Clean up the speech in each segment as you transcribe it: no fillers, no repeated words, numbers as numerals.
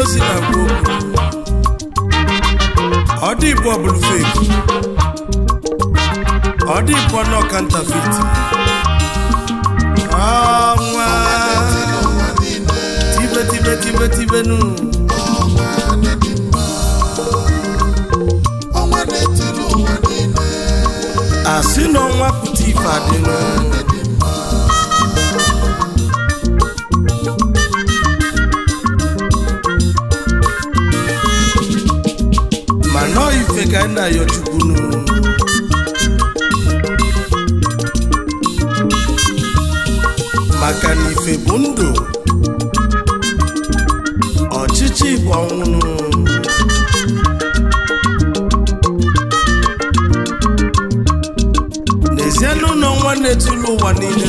ozi na gbo odi bo bulu fake odi bo no counterfeit Onwa tibe nu asino Onwa puti fadino mano ife ka na yo chukunu maka na ife bụ ndụ ọchịchị bụ ọnwụnụ n'ezienụ na ọnwa na-etulu ụwa niile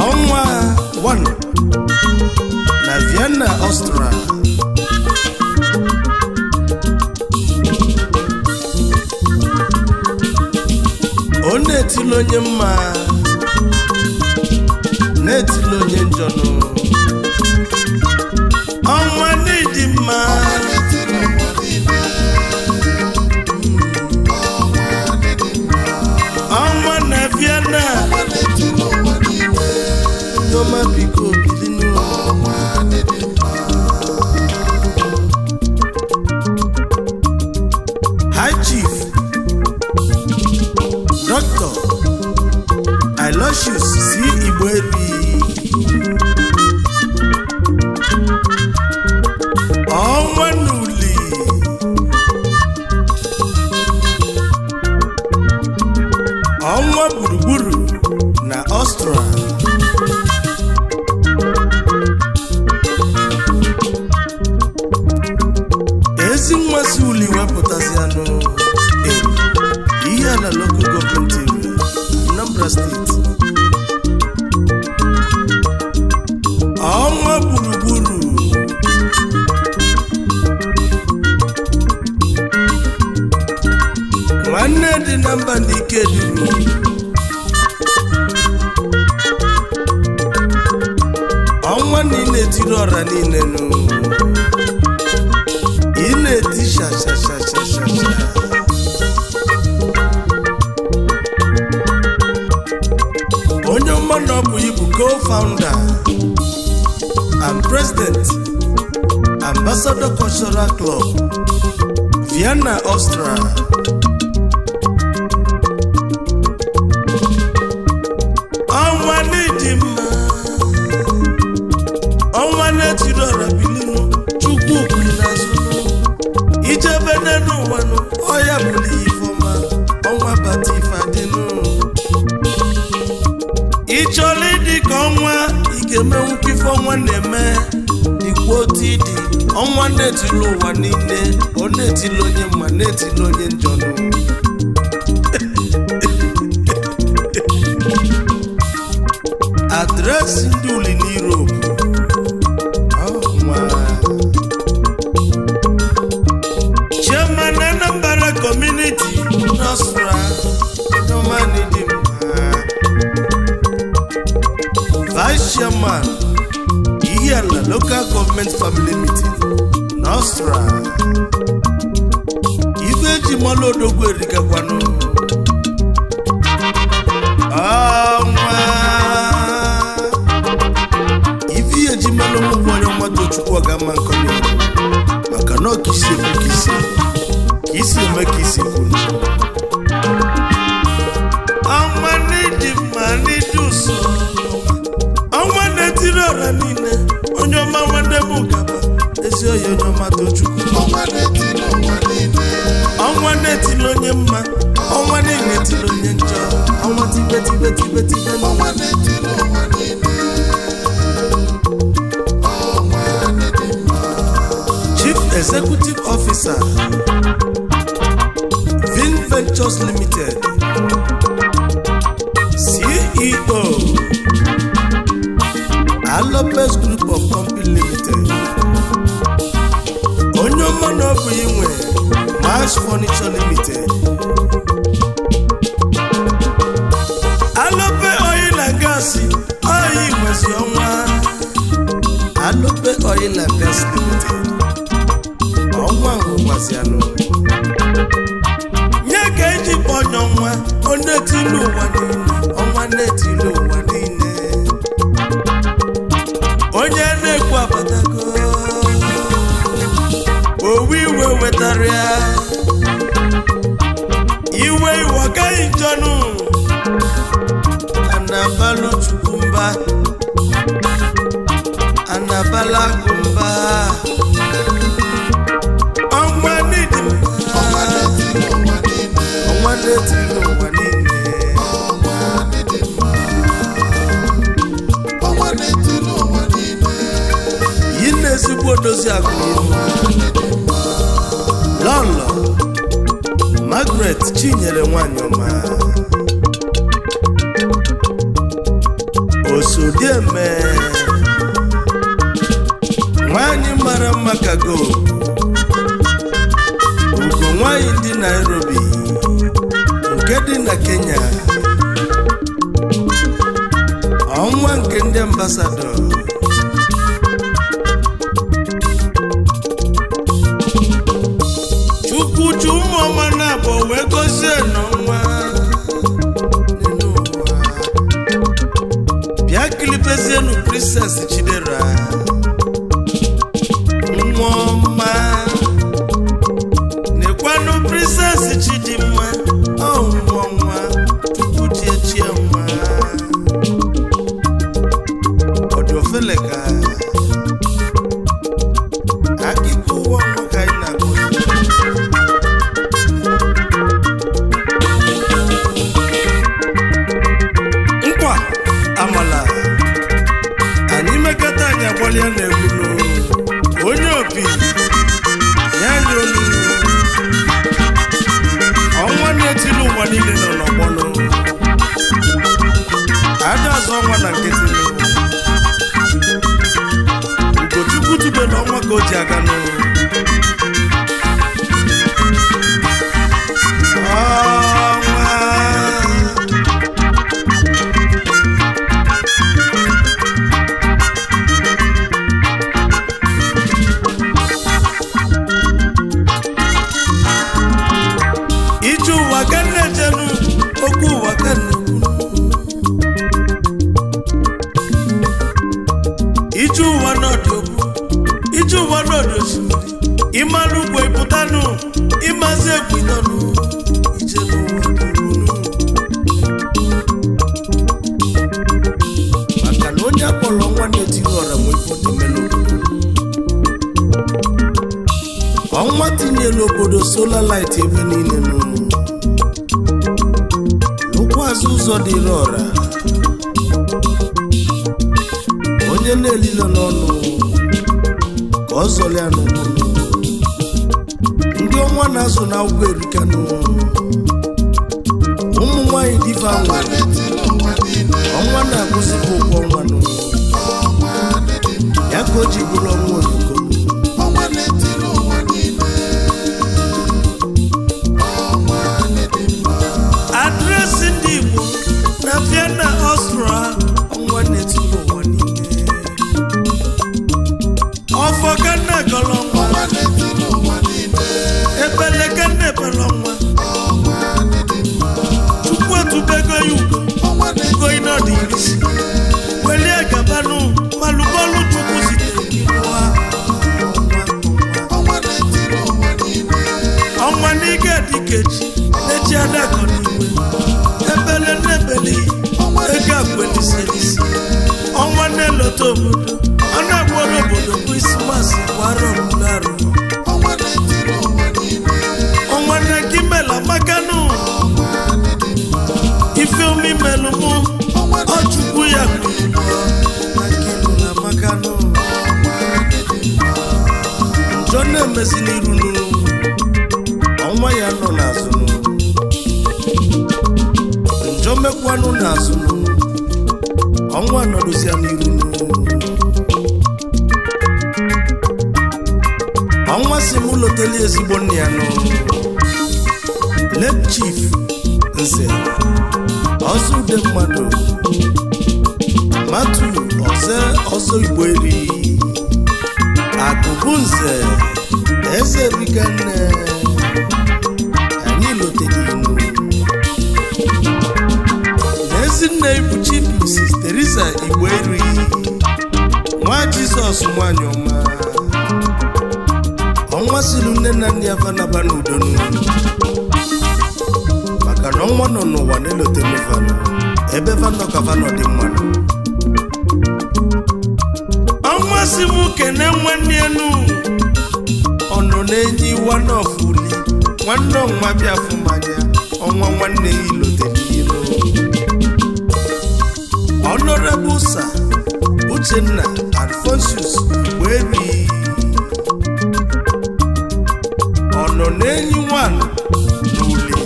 ọnwa 1 na Vienna, Austrial na-etili onye mma na-etili onye njọnụ ọnwa n'ịdị mma ọnwa na Vienna Onyeoma biko bilinu High Chief Doctor Aloysius si Igbo Ebi ọnwa n'uli ọnwa gburugburu na Australia ezi nmasị uli wepụtazianụ ihe na local government area Anambra State ọnwa gburugburu nwanne dị na mba n'ike duru ọnwa na ị na-etiri ọra niile nụ ị na-eti shashashashasha Onyeoma na ọ bụ ibu co-founder and president Ambassador Cultural Club Vienna, Austria ọnwa n'ịdị mma ọnwa na-etiri ọra bilinu Chukwu okiri n'azụ ijebe n'ụwa ọya bụrụ ifeọma ọnwa bata ife adịnụ ịchọrọ ịdị ka ọnwa ị ga-emenwu ka ife ọnwa na-eme ikwu otu ịdị ọnwa na-etili ụwa niile ọ na-etili onye mma na-etili onye njọ adreesị ndị uli n'Europe Chairman Anambra Community Nostra Nnamani dị mma Vice Chairman Ihiala Local Government Family Meeting Nostra ife eji mmalụ odogwu erigakwanụ ọnwa ife eji mmalụ ụmụ Onyeoma Tochukwu ọgama nkọmi maka na ọ ka isi eme ka isi eme ka isi kwuru ọnwa n'ịdị mma n'ịdị ụsọ ọnwa na-etiri ọra niile Onyeoma nwanne m gaba ezi oyi Onyeoma Tochukwu ọnwa na-etili onye mma ọnwa niile etili onye njọ ọnwa tibe ọnwa na-etili ọnwa niile Chief Executive Officer Vin Ventures Limited CEO Alopez Group of Company Limited Onyeoma na ọ bụ inwe Mass Furniture Limited Rivers oyi nwezi ọnwa Alope Oil and Gas Limited ọnwa ngwazianụ nye ka eji kpọnye ọnwa ọ na-etilu ụwa niile ọnwa na-etilu ụwa niile onye na-ekwu abatago owi iwe wetara ya iwe wagaghị njọnụ anabalụ chukwumba anabala kumba ọnwa n'idi ọnwa n'etiri ụwa niile yi na-ezigbo dozi akụ lọlọ Margaret Chinyere nwanyị ọma osodieme nwanyị mara mma ka gold ugo nwanyị dị Nairobi nke dị na Kenya ọnwa nke ndị ambasadọ Chukwuchu ụmụọma na-abụ wee gozie n'ọnwa bịa kilipezienu Princess Chidera nwaọma nekwanụ Princess Chidimma ọnwụọnwa Chukwuchiechie nwa ọdịofeleka akụkọ ụwa nwa ka anyị na-agụ nkwa amala anyị mekọta anyị agbalịa na-egwu onye obi ya nye olu ọnwa na-etili ụwa niile nọ n'ọgbọnụ ada azụ ọnwa na nkịtị Ugochukwu tube na ọnwa ka o ji aga n'ụlọ ije ụwa ka na-ejenu okwu ụwa ka ije ụwa n'ọdị okwu ije ụwa n'ọdị osimiri ịmalụ ugbo ịpụtanụ ịmazi egwu ịnọnụ ije n'ụwa dịrunu maka na onye akpọrọ ọnwa na-etiri ọra nwe ifoto melu ọnwa tinyelu obodo solar light ebe niile n'ụkwazụ ụzọ dịrị ọra onye na-elilo n'ọnụ ka ọ zọlịa n'ụkwụ ndị ọnwa na-azụ na ụgbọ erikanụ ụmụ nwanyị diva nwa ọnwa na-agụzipụ ụgwọ ọnwa ya ka o ji bụrụ ọnwa ozugbo adresị ndị Igbo na Vienna Austria ọnwa na-etiri ụwa niile ọfọ ka nna gọrọ ọnwa ebele ka nna ebele ọnwa Chukwu etubego ya ugo ugo ịnọdụ irisi welie gabanụ malụbọlụ Chukwu zitere n'ụwa ọnwa n'ike dikechi echi adakọ n'igwe ebele n'ebele ego akwelisirisi ọnwa na-elota obodo ọ na-agboro obodo Krismas kwara ọmụlarụ ọnwa na gị mela makanụ ife omi melụ mụ ọ Chukwu ya kwuru na gịnụ na makanụ njọ na-emezi n'iru ọnwa ya nọ n'azụ njọ mekwanụ n'azụ ọnwa nọdụzia n'iru ọnwa si m loteli ezigbo nne ya late chief Nze ọzọ ude mmadụ Matu ọzọ Igbo eri Akụbunze Eze Riganne anyị lotere inu Ezinne ibu Chief Mrs. Teresa Igbo eri nwa Jizọs nwanyị ọma ọnwa siri nne na nne ya vanaba n'udonu maka na ọnwa nọ n'ụwa na-elotere vanụ ebe vanọ ka vanọ dị mmanụ ọnwa si m kene nwanne enu ọnụ na-enye iwa n'ọfụli nwanne ọnwa bịa fụmanya ọnwa nwanne ya ilotere ilo Honorable Sir Uchenna Alphonsus Weri ọnọ na-enyi nwanụ n'ule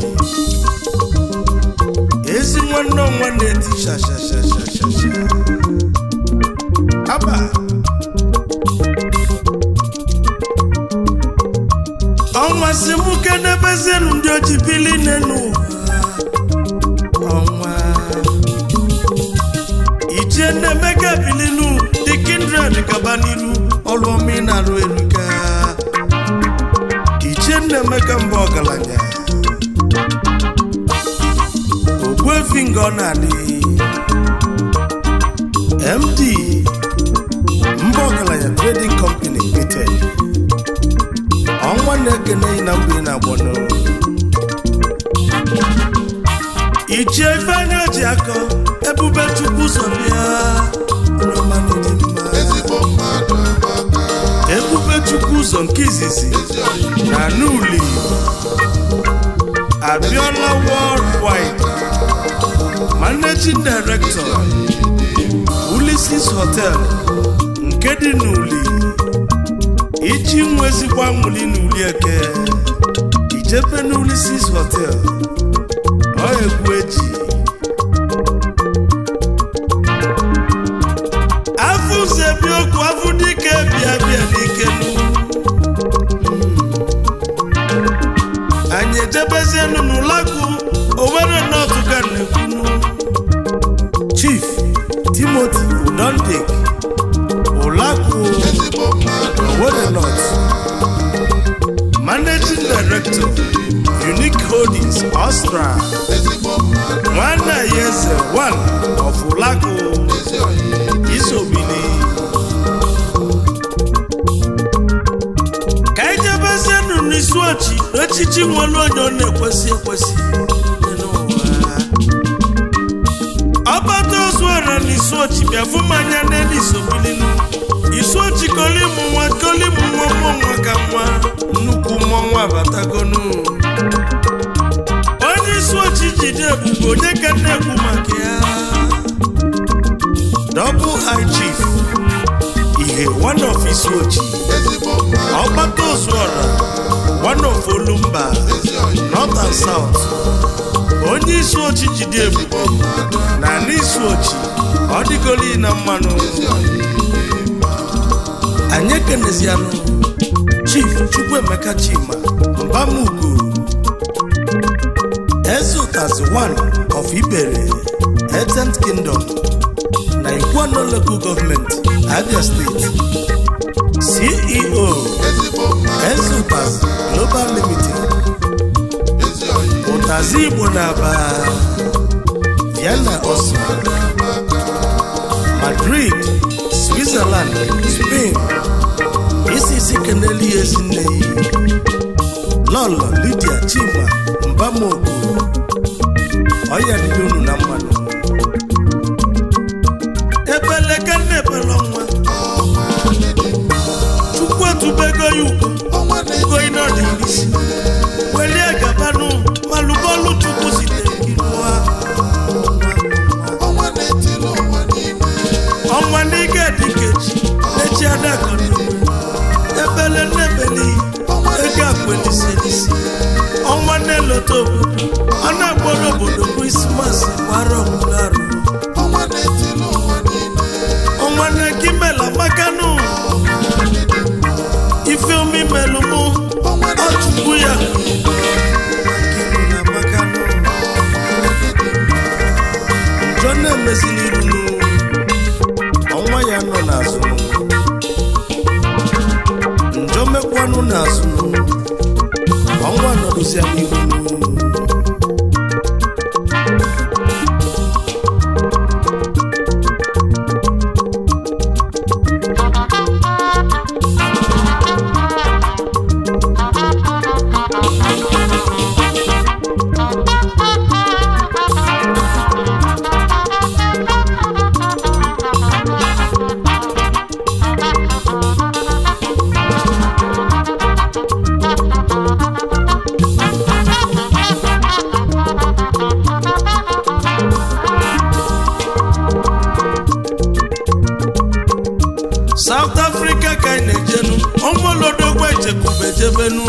ezi nwanne ọnwa na-eti shashashashashasha aba ọnwa si mụ kenebezienu ndị oji bili n'enu ọnwa ije na-emega bilinu dị kindred gaba n'ilu ọlụ ọma ị na-arụ eruka ije na-emega mba ọgaranya ogbuefi nga ọ na-adị MD mba ọgaranya trading company limited ọnwa na-ekene na mgbe ị na-agbọnụ ichie Ifeanyi oji akọ Ebube Chukwu ụzọ bịa Nnamani dị mma Ebube Chukwu ụzọ nke izizi na n'uli Abiola Worldwide Managing Director Ulysses Hotel nke dị n'uli iji nwe ezigbo anwụli n'uli eke ijepe n'Ulysses Hotel ọ egwu eji afụze bi okwu afụ dike bịa n'ike anyị ejebezienu n'ụlọakụ Owerri North ka na-ekwunu Chief Timothy Udondik ụlọakụ Owerri North Managing Director Unique Holdings Austrial Nwaeze 1 of ụlọakụ Isobili ka ejebezienu n'isi ochi echichi nwere onye ọ na-ekwesị ekwesị ọbata ozu ọra n'isi ochi bịa fụmanya n'elu Isobilinu isi ochi kolimu nwa nwa ka nwa nnukwu mmọnwụ abatagonu onye isi ochi jide ebubo onye ka na-ekwu maka ya Double High Chief ihe one of isi ochi ọgbata ozu ọra one of Olumba North and South onye isi ochi jide ebubo na n'isi ochi ọ dịgoli na mmanụ anyị ekenezianụ Chief Chukwuemeka Chima Mbamugo Ezutazi 1 of Ibere Etent Kingdom na Ikwano Local Government Abia State CEO Ezutazi Global Limited Utazi Igbo na-aba Vienna Austria Madrid Switzerland Spain Isisi Keneli Ezinneyi Lolo Lydia Chima Mbamogo Oya didonu na mmanụ ebele ka na-ebele ọnwa Chukwu etubego ya ugo ugo ịnọdụ isi welie gabanụ malụbọọlụ Chukwu zitere gị n'ụwa ọnwa n'ike dikeji echi adakọ ebele n'ebele ego akwelisirisi ọnwa na-elote obodo ọ na-agbọrọ obodo Krismas gbara ọbụlarụ ọnwa na-ekimela makanụ ife omi melụmụ ọchukwu ya njọ na-emeziliru nọ n'azụ njọ mekwanụ n'azụ ọnwa nọdụzia n'ihu South Africa ka anyị na-ejenu ọmụlodogwu echekubejebenu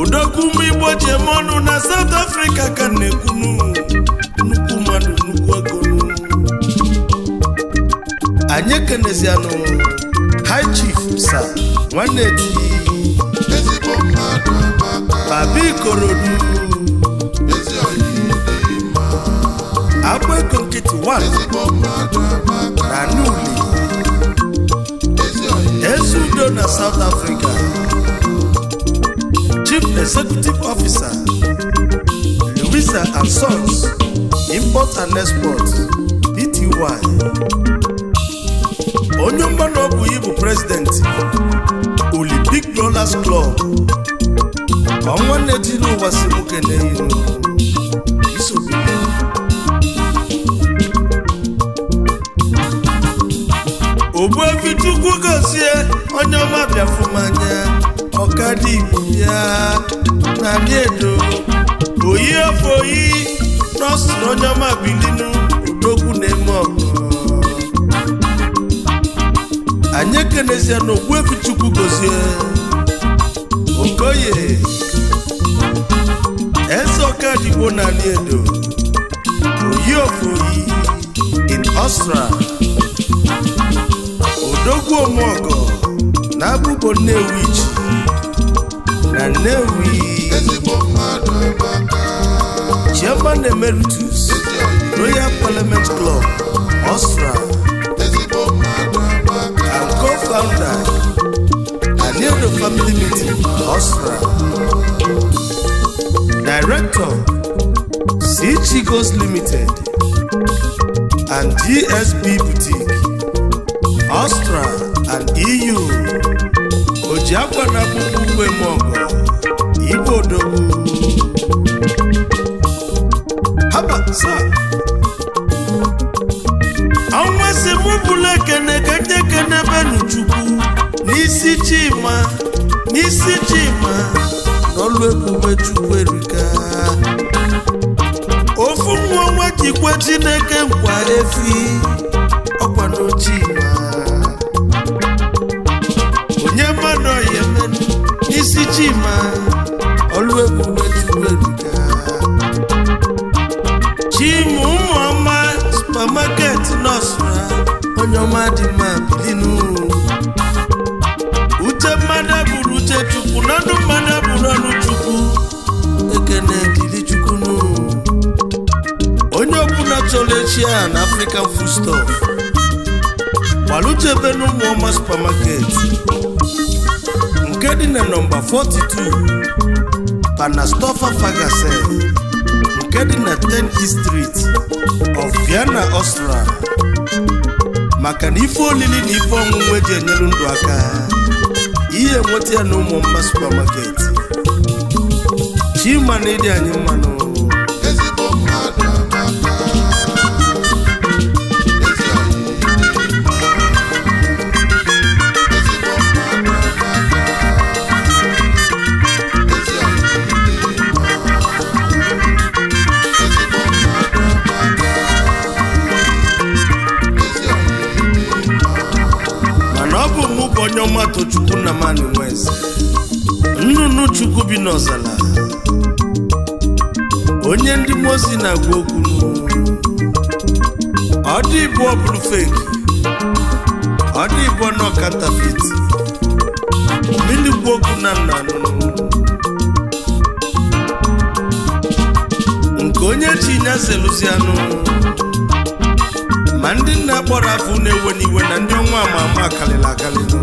udogwu ụmụ Igbo ji eme ọnụ na South Africa ka na-ekwunu nnukwu mmadụ nnukwu ego anyị ekenezianụ High Chief Sir nwanne eti Babi Ikorodu agba ego nkịtị 1 na Nuli Ezudo na South Africa Chief Executive Officer Louisa and Sons Import and Export Pty Onyeoma Tochukwu President Olympic Rollers Club ọnwa na-eti n'ụwa si nwoke na-eyi Ogbuefichukwu gozie Onyeoma bịafumanya ọkada Igbo ya na Nnedo oyi afọ oyi nọsụ Onyeoma bilinu odogwu na-eme ọgụ anyị ekenezia na Ogbuefichukwu gozie Okoye eze ọkada Igbo na Nnedo oyi afọ oyi in Austrial Odogwu Omogo na Abụbo Nnewi ji na Nnewi Chairman Emeritus Royal Parliament Club Australia and co-founder Aniedo Family Meeting Australia Director C. Chicos Limited and GSB Boutique Austria and EU Ojiakwa na Akpụkpọ Mogo Igbo Odogwu Haba sa Onwa si mụbụla ekene kete kene benu Chukwu n'isi Chima n'ọlụ ebube Chukwu erika ofu nwa nwa jikwe Chineke nkwa efi ọkwa n'Chima Onyeoma Tochukwu n'isi Chima ọlụ ebube Chukwu erika Chima ụmụọma supermarket nọsra Onyeoma dị mma bilinu uche mmadụ bụrụ uche Chukwu na ndụ mmadụ bụrụ ọnụ Chukwu ekene dịrị Chukwu nụ onye ọbụla chọrọ echi ya na African foodstuff gbaluchebe n'ụmụọma supermarket nke dị na nọmba 42 Panastofa Fagasel nke dị na 10th Street of Vienna, Austria maka na ife olili na ife ọṅụṅụ eji enyere ndụ aka ihe nweta ya na ụmụọma supermarket Chima na ịdị anyị mmanụ Onyeoma Tochukwu Nnamani Nwaeze nnụnụ Chukwu bi n'ọzala onye ndị mozi na-agwa okwu ọ dị Igbo ọ bụrụ fake ọ dị Igbo nọ counterfeit mmiri gwa okwu na nna nke onye chi nya seluzianụ ma ndị nna kpọrọ afọ na-ewe n'iwe na ndị ọnwa ama ama akalịla akalịlụ